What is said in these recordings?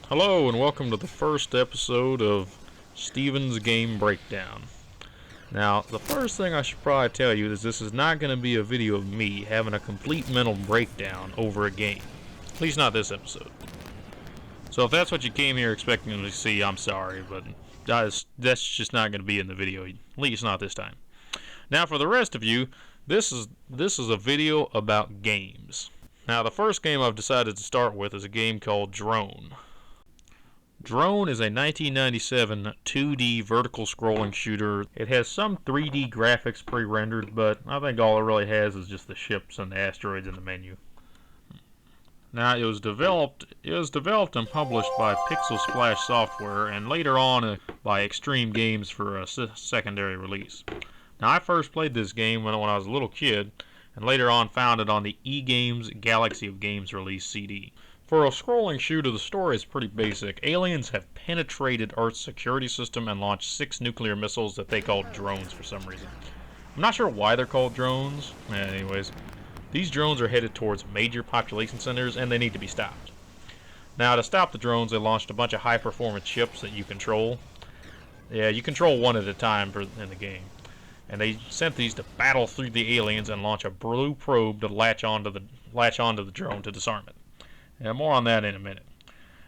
Hello and welcome to the first episode of Steven's Game Breakdown. Now, the first thing I should probably tell you is this is not going to be a video of me having a complete mental breakdown over a game. At least not this episode. So if that's what you came here expecting to see, I'm sorry, but that's just not going to be in the video, at least not this time. Now for the rest of you, this is a video about games. Now the first game I've decided to start with is a game called Drone. Drone is a 1997 2D vertical scrolling shooter. It has some 3D graphics pre-rendered, but I think all it really has is just the ships and the asteroids in the menu. Now it was developed and published by Pixelsplash software and later on by Extreme Games for a secondary release. Now I first played this game when I was a little kid and later on found it on the E-Games Galaxy of Games release CD. For a scrolling shooter, the story is pretty basic. Aliens have penetrated Earth's security system and launched 6 nuclear missiles that they call drones for some reason. I'm not sure why they're called drones. Anyways, these drones are headed towards major population centers and they need to be stopped. Now, to stop the drones, they launched a bunch of high-performance ships that you control. Yeah, you control one at a time in the game. And they sent these to battle through the aliens and launch a blue probe to latch onto the drone to disarm it. More on that in a minute.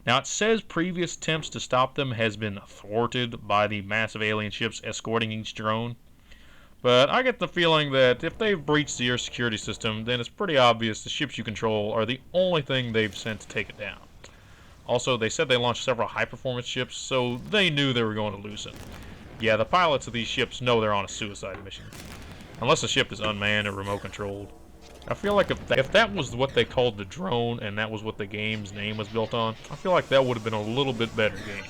Now it says previous attempts to stop them has been thwarted by the massive alien ships escorting each drone. But I get the feeling that if they've breached the Earth security system, then it's pretty obvious the ships you control are the only thing they've sent to take it down. Also, they said they launched several high-performance ships, so they knew they were going to lose it. Yeah, the pilots of these ships know they're on a suicide mission. Unless the ship is unmanned or remote-controlled. I feel like if that was what they called the drone and that was what the game's name was built on, I feel like that would have been a little bit better game.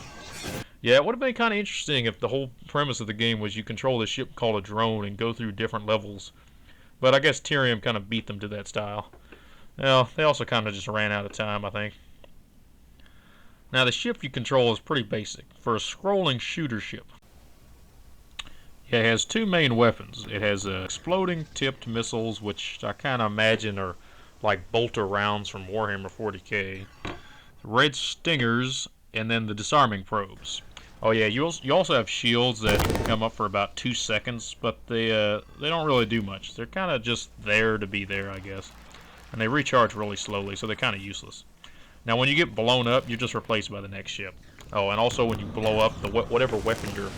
Yeah, it would have been kind of interesting if the whole premise of the game was you control a ship called a drone and go through different levels. But I guess Tyrium kind of beat them to that style. Well, they also kind of just ran out of time, I think. Now, the ship you control is pretty basic. For a scrolling shooter ship, it has 2 main weapons. It has exploding tipped missiles, which I kind of imagine are like bolter rounds from Warhammer 40k. Red stingers, and then the disarming probes. Oh yeah, you also have shields that come up for about 2 seconds, but they don't really do much. They're kind of just there to be there, I guess. And they recharge really slowly, so they're kind of useless. Now when you get blown up, you're just replaced by the next ship. Oh, and also when you blow up, whatever weapon you're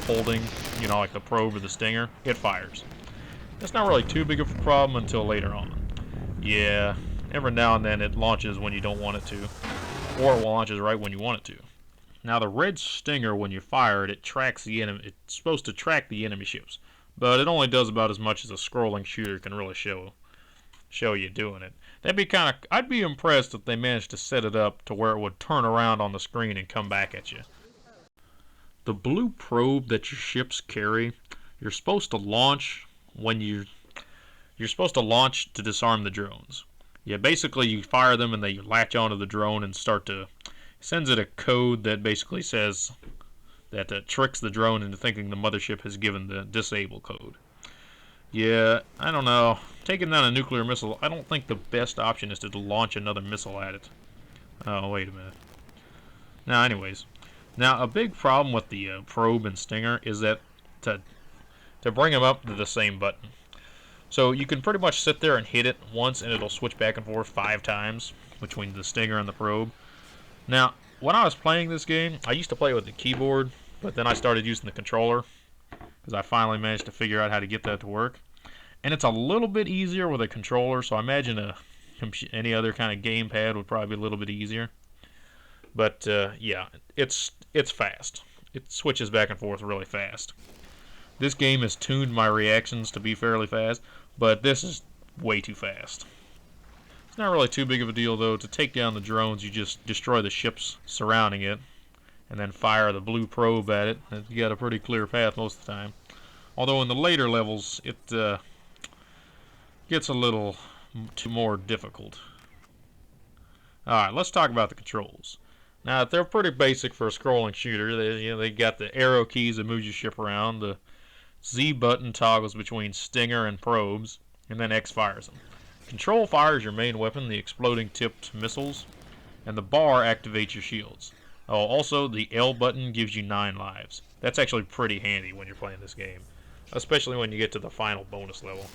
holding, you know, like the probe or the stinger, it fires. That's not really too big of a problem until later on. Yeah, every now and then it launches when you don't want it to, or it launches right when you want it to. Now the red stinger, when you fire it, it tracks the enemy. It's supposed to track the enemy ships, but it only does about as much as a scrolling shooter can really show you doing it. I'd be impressed if they managed to set it up to where it would turn around on the screen and come back at you. The blue probe that your ships carry, you're supposed to launch to disarm the drones. Yeah, basically you fire them and they latch onto the drone and sends it a code that basically says that tricks the drone into thinking the mothership has given the disable code. Yeah, I don't know. Taking down a nuclear missile, I don't think the best option is to launch another missile at it. Oh, wait a minute. Now, anyways. Now, a big problem with the probe and stinger is that to bring them up to the same button. So you can pretty much sit there and hit it once and it'll switch back and forth 5 times between the stinger and the probe. Now, when I was playing this game, I used to play with the keyboard, but then I started using the controller because I finally managed to figure out how to get that to work. And it's a little bit easier with a controller, so I imagine any other kind of gamepad would probably be a little bit easier. But yeah, it's fast. It switches back and forth really fast. This game has tuned my reactions to be fairly fast, but this is way too fast. It's not really too big of a deal though. To take down the drones, you just destroy the ships surrounding it, and then fire the blue probe at it. You got a pretty clear path most of the time. Although in the later levels, it gets a little more difficult. Alright, let's talk about the controls. Now, they're pretty basic for a scrolling shooter. They got the arrow keys that move your ship around. The Z button toggles between stinger and probes, and then X fires them. Control fires your main weapon, the exploding tipped missiles. and the bar activates your shields. Oh, also, the L button gives you 9 lives. That's actually pretty handy when you're playing this game, especially when you get to the final bonus level.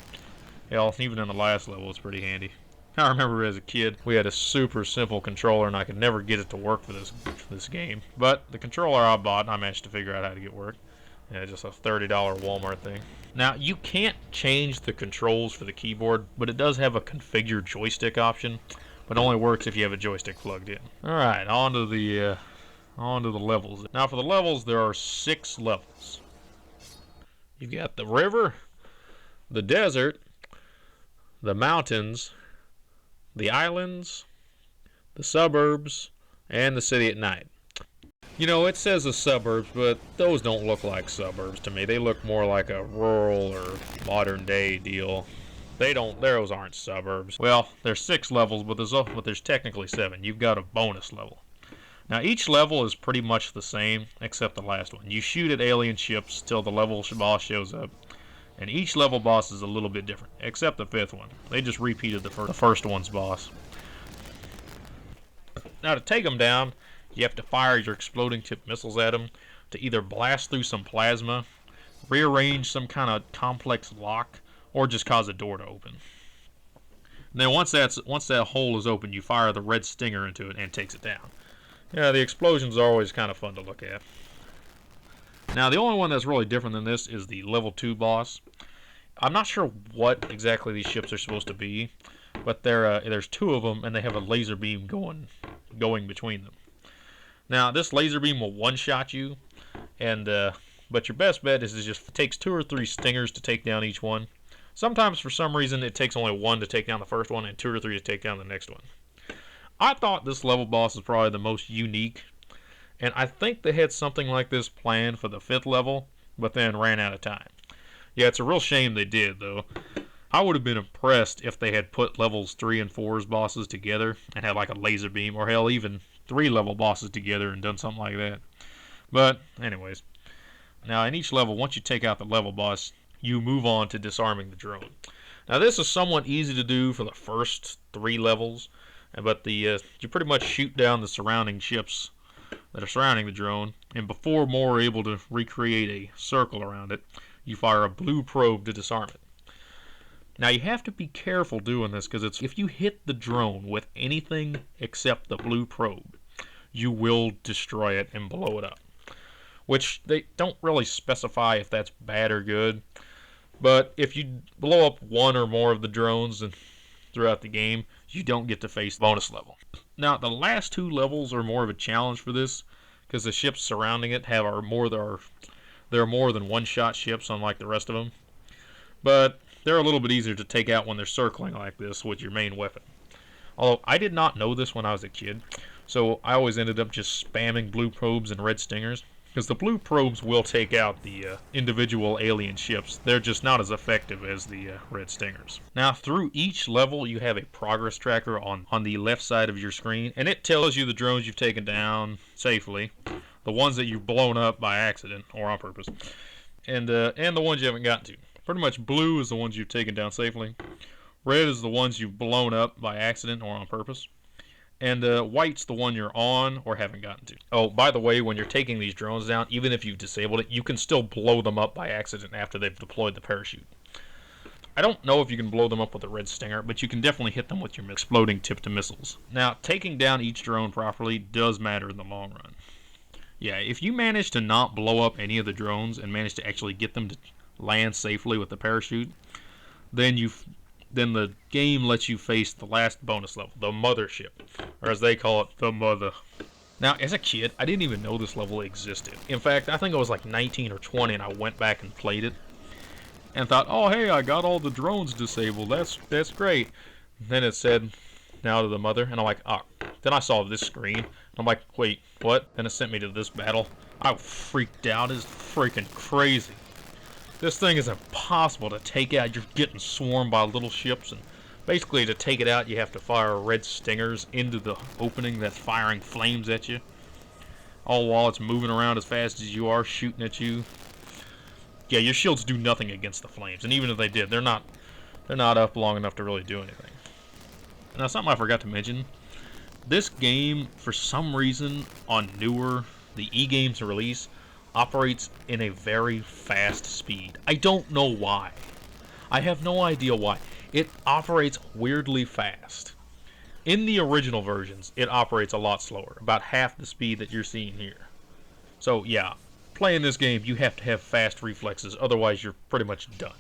Hell, even in the last level, it's pretty handy. I remember as a kid, we had a super simple controller, and I could never get it to work for this game. But the controller I bought, I managed to figure out how to get work. Yeah, just a $30 Walmart thing. Now, you can't change the controls for the keyboard, but it does have a configure joystick option, but only works if you have a joystick plugged in. Alright, on to the levels. Now, for the levels, there are 6 levels. You've got the river, the desert, the mountains, the islands, the suburbs, and the city at night. You know, it says the suburbs, but those don't look like suburbs to me. They look more like a rural or modern day deal. Those aren't suburbs. Well, there's 6 levels, but there's technically 7. You've got a bonus level. Now, each level is pretty much the same, except the last one. You shoot at alien ships till the level boss shows up. And each level boss is a little bit different, except the 5th one. They just repeated the first one's boss. Now, to take them down, you have to fire your exploding tip missiles at them to either blast through some plasma, rearrange some kind of complex lock, or just cause a door to open. And then once that hole is open, you fire the red stinger into it and it takes it down. Yeah, the explosions are always kind of fun to look at. Now, the only one that's really different than this is the level 2 boss. I'm not sure what exactly these ships are supposed to be, but there's 2 of them, and they have a laser beam going between them. Now, this laser beam will one-shot you, but your best bet is it takes 2 or 3 stingers to take down each one. Sometimes, for some reason, it takes only 1 to take down the first one and 2 or 3 to take down the next one. I thought this level boss is probably the most unique, and I think they had something like this planned for the 5th level, but then ran out of time. Yeah, it's a real shame they did, though. I would have been impressed if they had put levels 3 and 4's bosses together and had like a laser beam, or hell, even 3 level bosses together and done something like that. But, anyways. Now, in each level, once you take out the level boss, you move on to disarming the drone. Now, this is somewhat easy to do for the first 3 levels, but you pretty much shoot down the surrounding ships that are surrounding the drone, and before more are able to recreate a circle around it, you fire a blue probe to disarm it. Now, you have to be careful doing this, because if you hit the drone with anything except the blue probe, you will destroy it and blow it up. Which, they don't really specify if that's bad or good, but if you blow up 1 or more of the drones throughout the game, you don't get to face the bonus level. Now, the last 2 levels are more of a challenge for this, because the ships surrounding it are more than one-shot ships, unlike the rest of them. But they're a little bit easier to take out when they're circling like this with your main weapon. Although, I did not know this when I was a kid, so I always ended up just spamming blue probes and red stingers, because the blue probes will take out the individual alien ships. They're just not as effective as the red stingers. Now, through each level, you have a progress tracker on the left side of your screen, and it tells you the drones you've taken down safely, the ones that you've blown up by accident or on purpose, and the ones you haven't gotten to. Pretty much blue is the ones you've taken down safely, red is the ones you've blown up by accident or on purpose, and white's the one you're on or haven't gotten to. Oh, by the way, when you're taking these drones down, even if you've disabled it, you can still blow them up by accident after they've deployed the parachute. I don't know if you can blow them up with a red stinger, but you can definitely hit them with your exploding tipped missiles. Now, taking down each drone properly does matter in the long run. Yeah, if you manage to not blow up any of the drones and manage to actually get them to land safely with the parachute, then the game lets you face the last bonus level, the mothership, or as they call it, the mother. Now, as a kid, I didn't even know this level existed. In fact, I think I was like 19 or 20 and I went back and played it and thought, oh hey, I got all the drones disabled, that's great. Then it said, now to the mother, and I'm like, oh. Then I saw this screen, and I'm like, wait, what? Then it sent me to this battle. I freaked out. It's freaking crazy. This thing is impossible to take out. You're getting swarmed by little ships, and basically to take it out, you have to fire red stingers into the opening that's firing flames at you, all while it's moving around as fast as you are, shooting at you. Yeah, your shields do nothing against the flames, and even if they did, they're not up long enough to really do anything. Now, something I forgot to mention This game, for some reason, on the e-games release, operates in a very fast speed. I don't know why. I have no idea why. It operates weirdly fast. In the original versions, it operates a lot slower, about half the speed that you're seeing here. So yeah, playing this game, you have to have fast reflexes, otherwise you're pretty much done.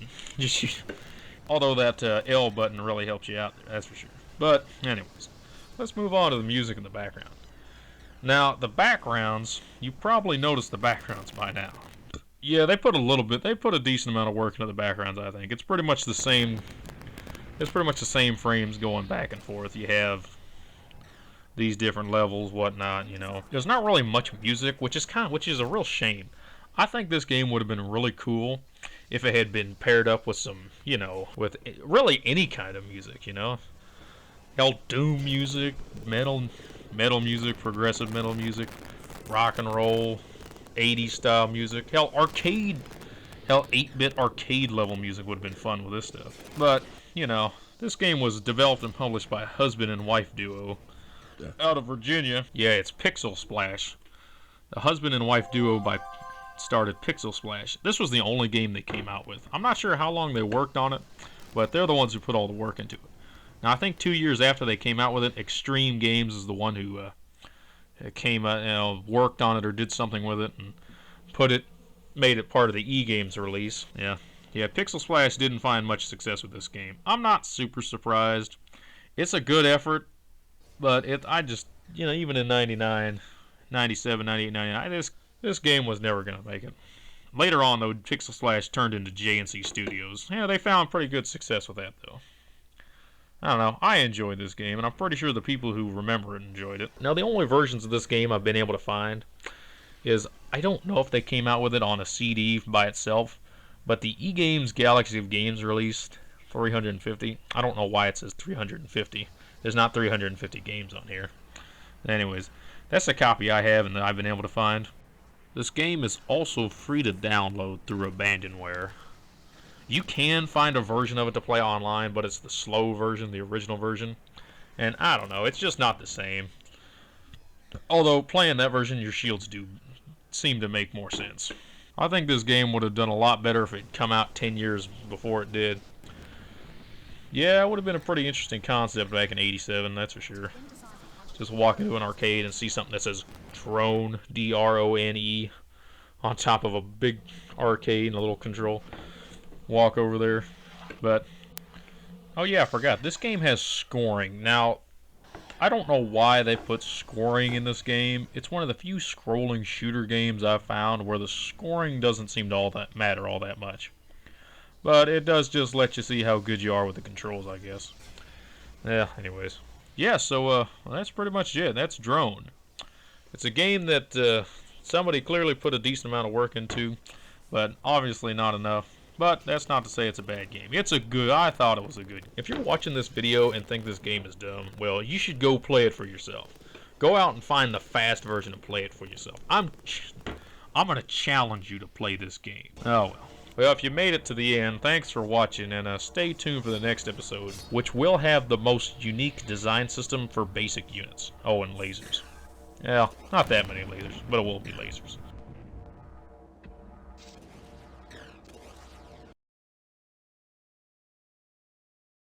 Although that L button really helps you out there, that's for sure. But anyways, let's move on to the music in the background. Now, the backgrounds, you probably noticed the backgrounds by now. Yeah, they put a decent amount of work into the backgrounds, I think. It's pretty much the same frames going back and forth. You have these different levels, whatnot, you know. There's not really much music, which is a real shame. I think this game would have been really cool if it had been paired up with some, you know, with really any kind of music, you know. Hell, doom music, metal music, progressive metal music, rock and roll, 80s style music, hell, 8-bit arcade level music would have been fun with this stuff. But, you know, this game was developed and published by a husband and wife duo out of Virginia. Yeah, it's Pixelsplash. The husband and wife duo started Pixelsplash. This was the only game they came out with. I'm not sure how long they worked on it, but they're the ones who put all the work into it. Now, I think 2 years after they came out with it, Extreme Games is the one who worked on it or did something with it and made it part of the e-games release. Yeah, Pixelsplash didn't find much success with this game. I'm not super surprised. It's a good effort, but even in 99, 97, 98, 99, this game was never going to make it. Later on, though, Pixelsplash turned into J&C Studios. Yeah, they found pretty good success with that, though. I don't know, I enjoyed this game, and I'm pretty sure the people who remember it enjoyed it. Now, the only versions of this game I've been able to find is, I don't know if they came out with it on a CD by itself, but the E-Games Galaxy of Games released 350. I don't know why it says 350. There's not 350 games on here. Anyways, that's a copy I have and that I've been able to find. This game is also free to download through Abandonware. You can find a version of it to play online, but it's the slow version, the original version. And I don't know, it's just not the same. Although, playing that version, your shields do seem to make more sense. I think this game would have done a lot better if it had come out 10 years before it did. Yeah, it would have been a pretty interesting concept back in '87, that's for sure. Just walk into an arcade and see something that says Drone, D-R-O-N-E, on top of a big arcade and a little control. Walk over there. But, oh yeah, I forgot. This game has scoring. Now, I don't know why they put scoring in this game. It's one of the few scrolling shooter games I've found where the scoring doesn't seem to matter all that much. But it does just let you see how good you are with the controls, I guess. Yeah, anyways. Yeah, so that's pretty much it. That's Drone. It's a game that somebody clearly put a decent amount of work into, but obviously not enough. But that's not to say it's a bad game. I thought it was a good. If you're watching this video and think this game is dumb, well, you should go play it for yourself. Go out and find the fast version and play it for yourself. I'm going to challenge you to play this game. Oh well. Well, if you made it to the end, thanks for watching, and stay tuned for the next episode, which will have the most unique design system for basic units. Oh, and lasers. Yeah, not that many lasers, but it will be lasers.